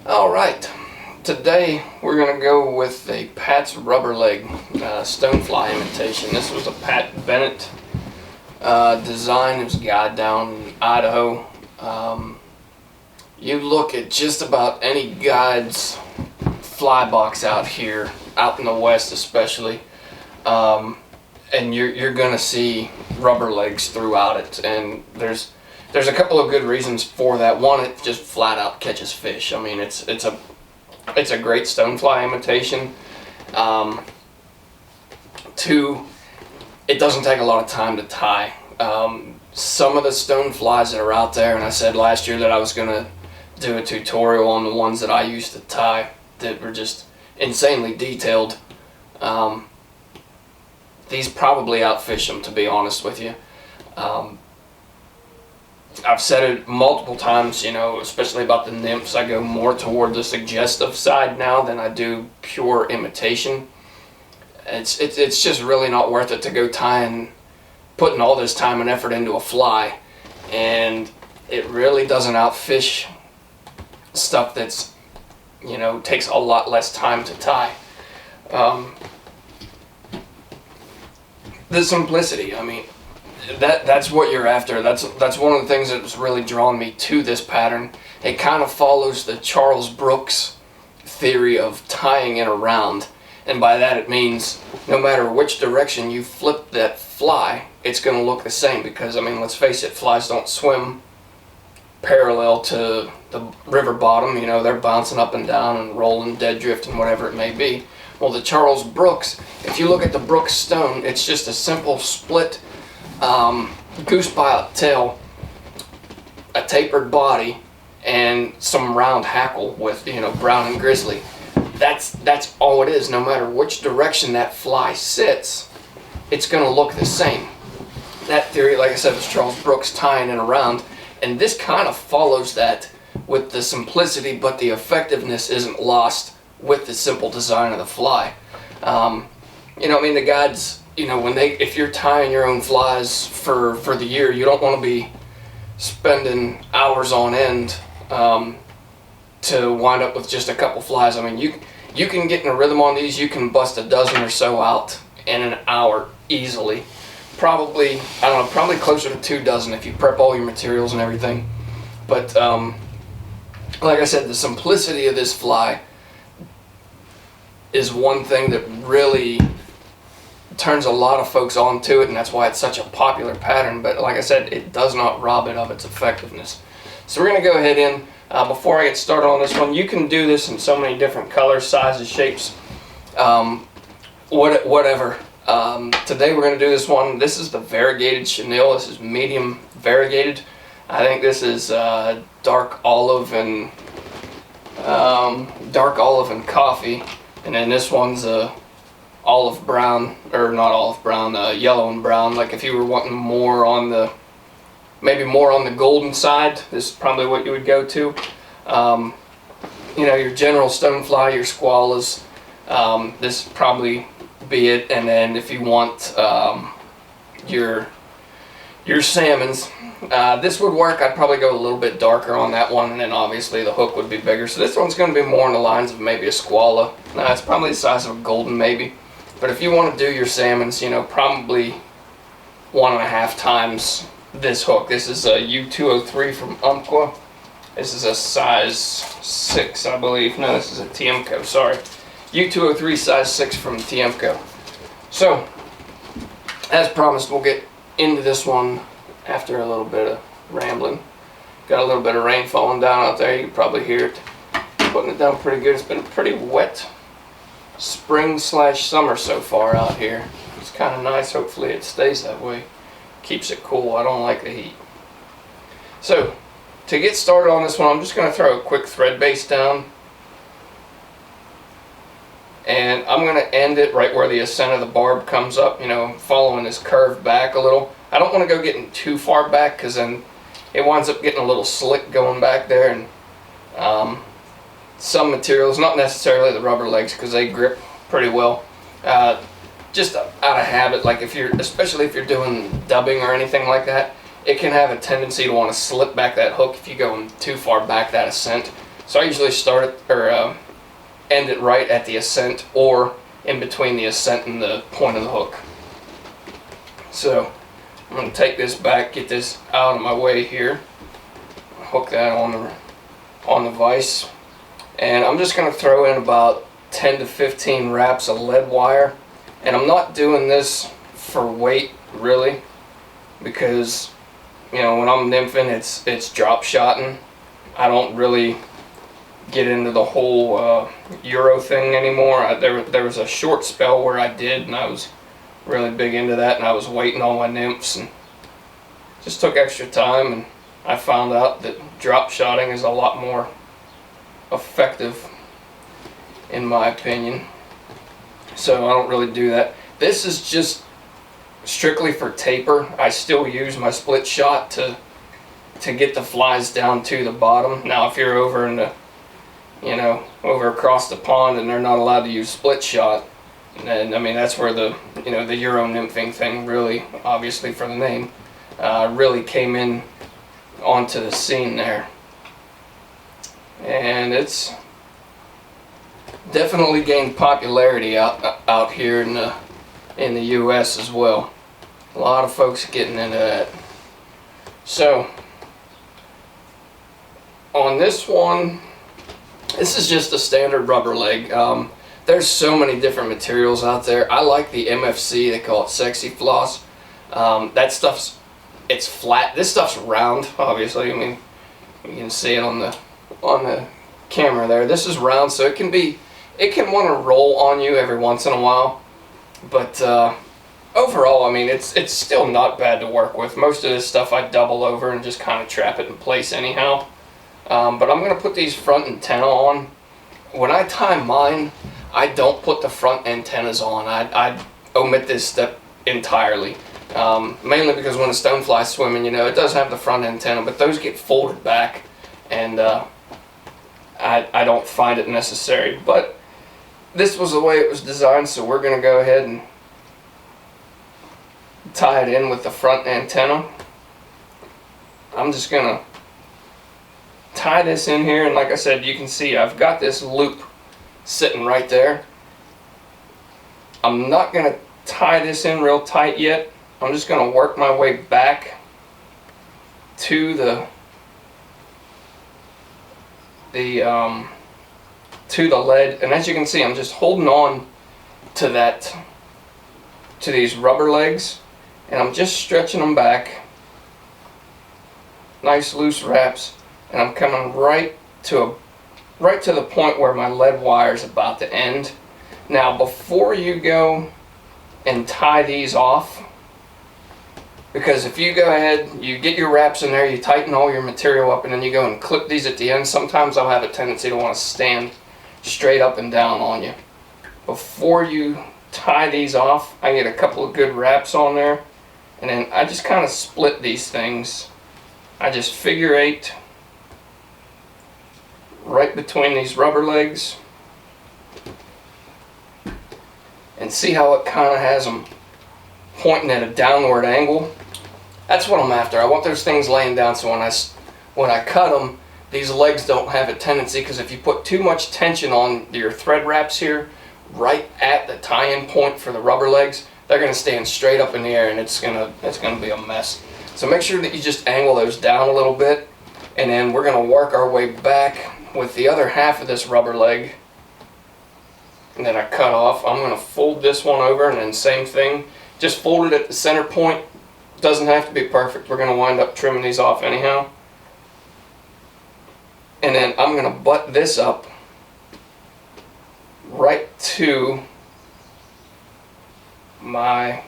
Alright, today we're going to go with a Pat's rubber leg Stonefly imitation. This was a Pat Bennett design. It was a guy down in Idaho. You look at just about any guide's fly box out here, out in the West especially, and you're going to see rubber legs throughout it. And there's a couple of good reasons for that. One, it just flat out catches fish. I mean, it's a great stonefly imitation. Two, it doesn't take a lot of time to tie. Some of the stoneflies that are out there, and I said last year that I was going to do a tutorial on the ones that I used to tie that were just insanely detailed. These probably outfish them, to be honest with you. I've said it multiple times, you know, especially about the nymphs. I go more toward the suggestive side now than I do pure imitation. It's just really not worth it to go putting all this time and effort into a fly, and it really doesn't outfish stuff that's, you know, takes a lot less time to tie. The simplicity, I mean, that's what you're after. That's one of the things that's really drawn me to this pattern. It kind of follows the Charles Brooks theory of tying it around, and by that it means no matter which direction you flip that fly, it's going to look the same, because I mean, let's face it, flies don't swim parallel to the river bottom. You know, they're bouncing up and down and rolling, dead drift, and whatever it may be. Well, the Charles Brooks, if you look at the Brooks stone, it's just a simple split goose pilot tail, a tapered body, and some round hackle with, you know, brown and grizzly. That's all it is. No matter which direction that fly sits, it's going to look the same. That theory, like I said, was Charles Brooks tying it around, and this kind of follows that with the simplicity, but the effectiveness isn't lost with the simple design of the fly. You know, I mean, the guides, you know, if you're tying your own flies for the year, you don't want to be spending hours on end to wind up with just a couple flies. I mean, you can get in a rhythm on these. You can bust a dozen or so out in an hour easily. Probably, I don't know, probably closer to 2 dozen if you prep all your materials and everything. But like I said, the simplicity of this fly is one thing that really turns a lot of folks onto it, and that's why it's such a popular pattern. But like I said, it does not rob it of its effectiveness. So we're going to go ahead in. Before I get started on this one, you can do this in so many different colors, sizes, shapes, whatever. Today we're going to do this one. This is the variegated chenille. This is medium variegated. I think this is dark olive and coffee. And then this one's olive brown, or not olive brown, yellow and brown. Like if you were wanting more on the, maybe more on the golden side, this is probably what you would go to. You know, your general stonefly, your squallas, this would probably be it. And then if you want your salmons, this would work. I'd probably go a little bit darker on that one, and then obviously the hook would be bigger. So this one's going to be more in the lines of maybe a squalla. It's probably the size of a golden maybe. But if you want to do your salmons, you know, probably 1.5 times this hook. This is a U203 from Umpqua. This is a size 6, I believe. No, this is a Tiemco, sorry. U203 size 6 from Tiemco. So, as promised, we'll get into this one after a little bit of rambling. Got a little bit of rain falling down out there. You can probably hear it. Putting it down pretty good. It's been a pretty wet spring/summer so far out here. It's kind of nice. Hopefully it stays that way. Keeps it cool. I don't like the heat. So, to get started on this one, I'm just going to throw a quick thread base down. And I'm going to end it right where the ascent of the barb comes up, you know, following this curve back a little. I don't want to go getting too far back, because then it winds up getting a little slick going back there. And some materials, not necessarily the rubber legs, because they grip pretty well, just out of habit, like especially if you're doing dubbing or anything like that, it can have a tendency to want to slip back that hook if you go too far back that ascent. So I usually start it, or end it right at the ascent, or in between the ascent and the point of the hook. So I'm going to take this back, get this out of my way here, hook that on the vise, and I'm just going to throw in about 10 to 15 wraps of lead wire. And I'm not doing this for weight really, because when I'm nymphing, it's drop shotting. I don't really get into the whole Euro thing anymore. There was a short spell where I did, and I was really big into that, and I was waiting on my nymphs and just took extra time, and I found out that drop shotting is a lot more effective in my opinion. So I don't really do that. This is just strictly for taper. I still use my split shot to get the flies down to the bottom. Now if you're over in the over across the pond and they're not allowed to use split shot, and I mean that's where the the Euro nymphing thing really, obviously for the name, really came in onto the scene there. And it's definitely gained popularity out here in the US as well. A lot of folks getting into that. So on this one, this is just a standard rubber leg. There's so many different materials out there. I like the MFC, they call it Sexy Floss. That stuff's, it's flat. This stuff's round, obviously. I mean, you can see it on the camera there. This is round, so it can want to roll on you every once in a while. But overall, I mean, it's still not bad to work with. Most of this stuff I double over and just kind of trap it in place anyhow. But I'm going to put these front antenna on. When I tie mine, I don't put the front antennas on. I omit this step entirely. Mainly because when a stonefly's swimming, it does have the front antenna, but those get folded back, and I don't find it necessary. But this was the way it was designed, so we're going to go ahead and tie it in with the front antenna. I'm just going to tie this in here, and like I said, you can see I've got this loop sitting right there. I'm not going to tie this in real tight yet. I'm just going to work my way back to the lead, and as you can see, I'm just holding on to these rubber legs, and I'm just stretching them back. Nice loose wraps, and I'm coming right to the point where my lead wire is about to end. Now, before you go and tie these off, because if you go ahead, you get your wraps in there, you tighten all your material up, and then you go and clip these at the end, sometimes I'll have a tendency to want to stand straight up and down on you. Before you tie these off, I get a couple of good wraps on there, and then I just kind of split these things. I just figure eight right between these rubber legs, and see how it kind of has them pointing at a downward angle. That's what I'm after. I want those things laying down, so when I cut them, these legs don't have a tendency, because if you put too much tension on your thread wraps here right at the tie-in point for the rubber legs, they're going to stand straight up in the air, and it's going to be a mess. So make sure that you just angle those down a little bit, and then we're going to work our way back with the other half of this rubber leg, and then I cut off. I'm going to fold this one over, and then same thing, just fold it at the center point. Doesn't have to be perfect. We're going to wind up trimming these off anyhow. And then I'm going to butt this up right to my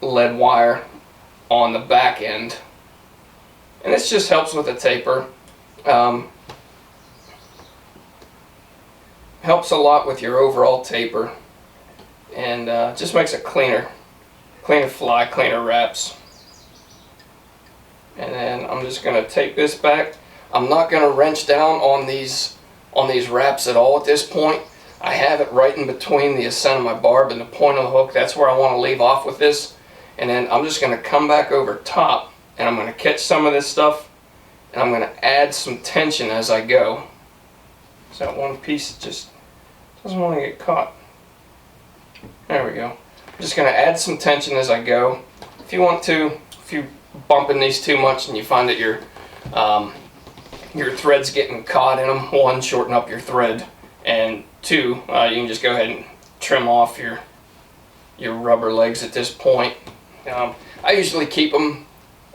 lead wire on the back end. And this just helps with the taper. Helps a lot with your overall taper, and just makes it cleaner fly, cleaner wraps. And then I'm just going to take this back. I'm not going to wrench down on these wraps at all at this point. I have it right in between the ascent of my barb and the point of the hook. That's where I want to leave off with this. And then I'm just going to come back over top, and I'm going to catch some of this stuff, and I'm going to add some tension as I go. So that one piece just doesn't want to get caught. There we go. I'm just going to add some tension as I go. If you want to, if you're bumping these too much and you find that your thread's getting caught in them, one, shorten up your thread, and two, you can just go ahead and trim off your rubber legs at this point. I usually keep them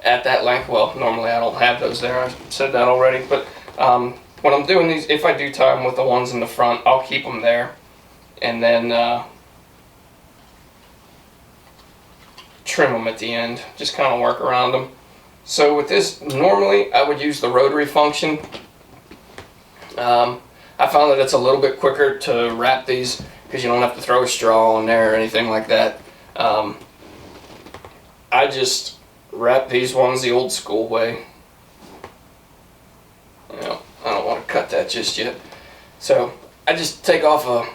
at that length. Well, normally I don't have those there, I said that already, but when I'm doing these, if I do tie them with the ones in the front, I'll keep them there, and then trim them at the end, just kind of work around them. So with this, normally I would use the rotary function. I found that it's a little bit quicker to wrap these because you don't have to throw a straw in there or anything like that. I just wrap these ones the old school way. You know, I don't want to cut that just yet. So I just take off a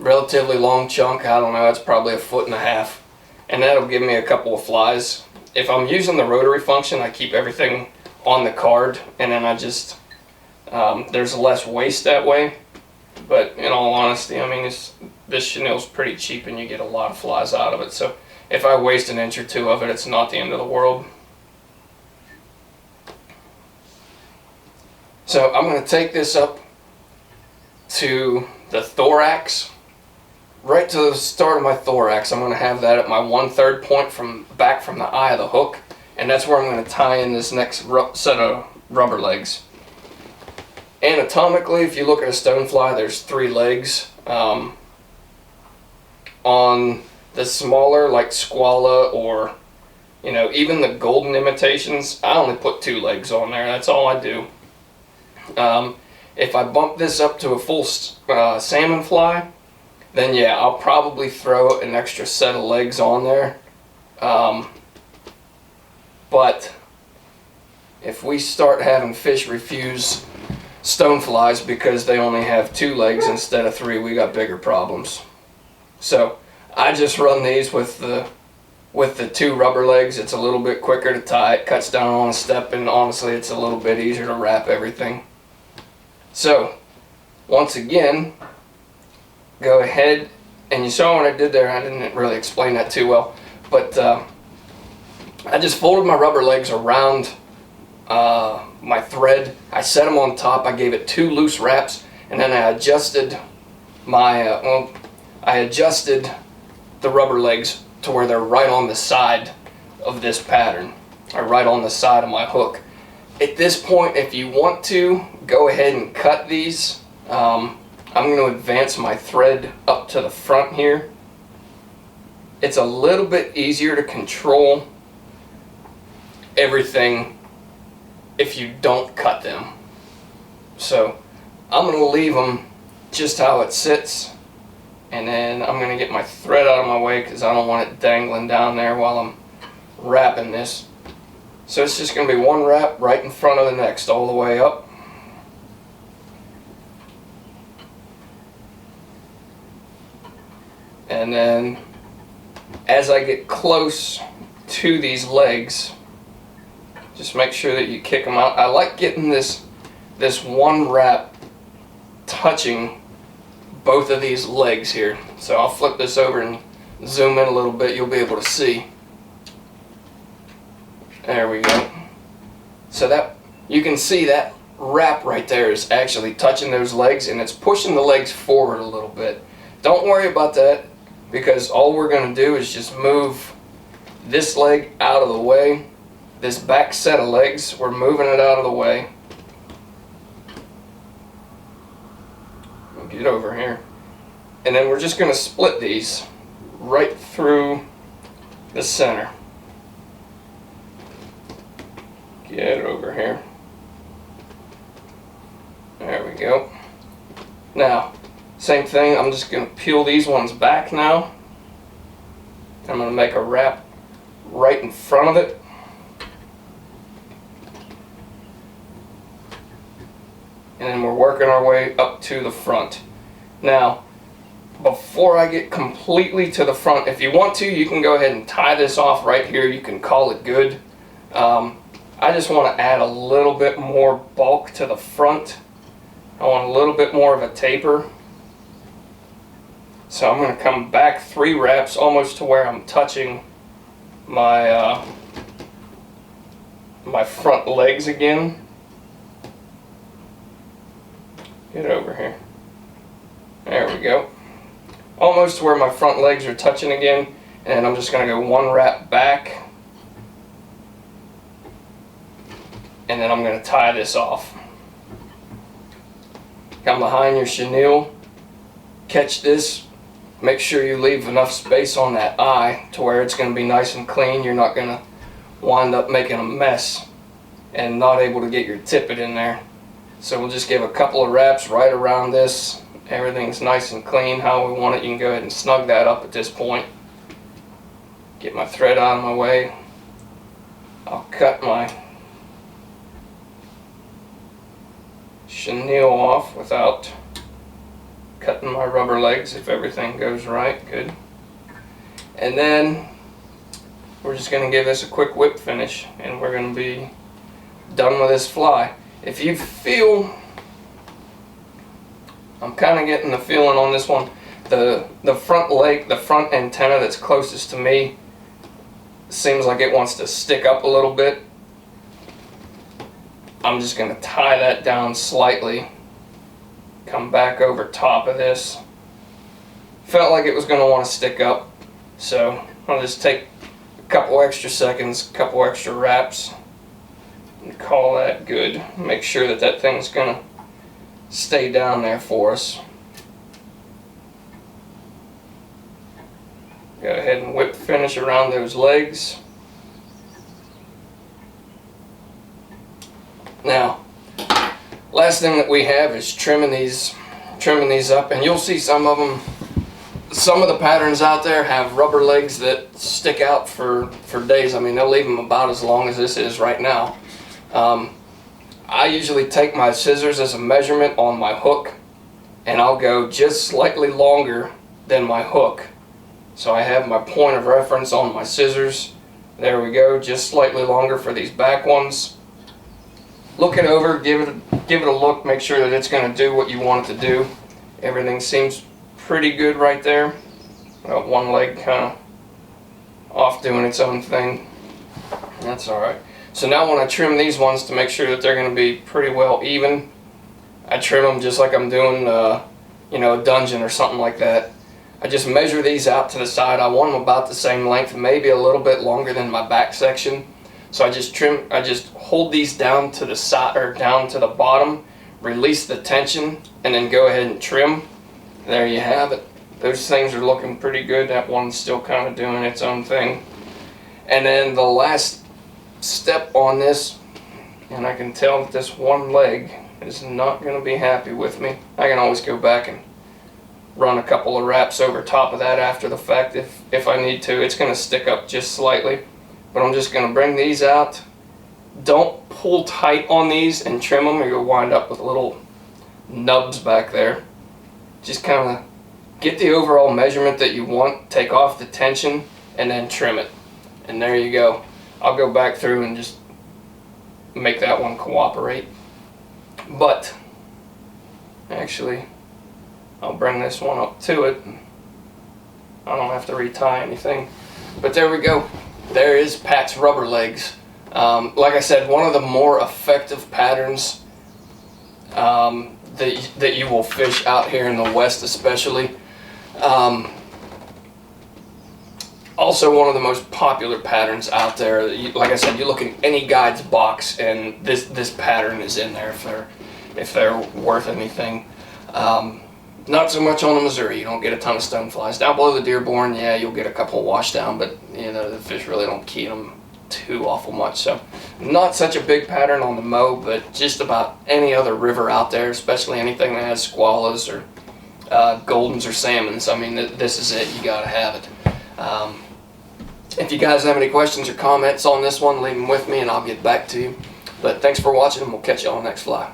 relatively long chunk. I don't know, it's probably 1.5 foot, and that'll give me a couple of flies. If I'm using the rotary function, I keep everything on the card, and then I just there's less waste that way. But in all honesty, I mean, this chenille's pretty cheap and you get a lot of flies out of it. So if I waste an inch or two of it, it's not the end of the world. So I'm going to take this up to the thorax. Right to the start of my thorax, I'm going to have that at my 1/3 point back from the eye of the hook. And that's where I'm going to tie in this next set of rubber legs. Anatomically, if you look at a stonefly, there's 3 legs. On the smaller, like squala or, you know, even the golden imitations, I only put 2 legs on there. That's all I do. If I bump this up to a full salmon fly, then yeah, I'll probably throw an extra set of legs on there. But if we start having fish refuse stoneflies because they only have 2 legs instead of 3, we got bigger problems. So I just run these with the 2 rubber legs. It's a little bit quicker to tie, it cuts down on a step, and honestly it's a little bit easier to wrap everything. So once again, go ahead, and you saw what I did there. I didn't really explain that too well, but I just folded my rubber legs around my thread. I set them on top. I gave it 2 loose wraps, and then I adjusted I adjusted the rubber legs to where they're right on the side of this pattern, or right on the side of my hook. At this point, if you want to, go ahead and cut these. I'm going to advance my thread up to the front here. It's a little bit easier to control everything if you don't cut them. So I'm going to leave them just how it sits, and then I'm going to get my thread out of my way because I don't want it dangling down there while I'm wrapping this. So it's just going to be one wrap right in front of the next all the way up. And then as I get close to these legs, just make sure that you kick them out. I like getting this one wrap touching both of these legs here. So I'll flip this over and zoom in a little bit. You'll be able to see. There we go. So that you can see that wrap right there is actually touching those legs, and it's pushing the legs forward a little bit. Don't worry about that, because all we're going to do is just move this leg out of the way. This back set of legs, we're moving it out of the way. Get over here. And then we're just going to split these right through the center. Get it over here. There we go. Now, same thing, I'm just going to peel these ones back now. I'm going to make a wrap right in front of it. And then we're working our way up to the front. Now, before I get completely to the front, if you want to, you can go ahead and tie this off right here. You can call it good. I just want to add a little bit more bulk to the front. I want a little bit more of a taper. So I'm going to come back 3 wraps almost to where I'm touching my my front legs again. Get over here. There we go. Almost to where my front legs are touching again, and I'm just going to go 1 wrap back, and then I'm going to tie this off. Come behind your chenille, catch this, make sure you leave enough space on that eye to where it's going to be nice and clean. You're not going to wind up making a mess and not able to get your tippet in there. So we'll just give a couple of wraps right around this. Everything's nice and clean how we want it. You can go ahead and snug that up at this point. Get my thread out of my way. I'll cut my chenille off without cutting my rubber legs if everything goes right. Good. And then we're just going to give this a quick whip finish, and we're going to be done with this fly. If you feel, I'm kind of getting the feeling on this one, the front leg, the front antenna that's closest to me seems like it wants to stick up a little bit. I'm just going to tie that down slightly, come back over top of this. Felt like it was going to want to stick up, so I'll just take a couple extra seconds, a couple extra wraps, and call that good. Make sure that that thing's going to stay down there for us. Go ahead and whip finish around those legs. Now, last thing that we have is trimming these up, and you'll see some of them. Some of the patterns out there have rubber legs that stick out for days. I mean, they'll leave them about as long as this is right now. I usually take my scissors as a measurement on my hook, and I'll go just slightly longer than my hook. So I have my point of reference on my scissors. There we go, just slightly longer for these back ones. Look it over, give it a look, make sure that it's going to do what you want it to do. Everything seems pretty good right there. Got one leg kind of off doing its own thing. That's alright. So now when I trim these ones to make sure that they're going to be pretty well even, I trim them just like I'm doing a dungeon or something like that. I just measure these out to the side. I want them about the same length, maybe a little bit longer than my back section. So I just hold these down to the side, or down to the bottom, release the tension, and then go ahead and trim. There you have it. Those things are looking pretty good. That one's still kind of doing its own thing. And then the last step on this, and I can tell that this one leg is not going to be happy with me. I can always go back and run a couple of wraps over top of that after the fact if I need to. It's going to stick up just slightly, but I'm just going to bring these out. Don't pull tight on these and trim them, or you'll wind up with little nubs back there. Just kind of get the overall measurement that you want, take off the tension, and then trim it. And there you go. I'll go back through and just make that one cooperate. But actually, I'll bring this one up to it. I don't have to retie anything. But there we go. There is Pat's rubber legs. Like I said, one of the more effective patterns that you will fish out here in the West especially. Also one of the most popular patterns out there. Like I said, you look in any guide's box and this pattern is in there if they're worth anything. Not so much on the Missouri. You don't get a ton of stoneflies. Down below the Dearborn, yeah, you'll get a couple wash down, but the fish really don't key them too awful much. So not such a big pattern on the Mo, but just about any other river out there, especially anything that has squallas or goldens or salmons. I mean, this is it. You gotta have it. If you guys have any questions or comments on this one, leave them with me and I'll get back to you. But thanks for watching, and we'll catch you on the next fly.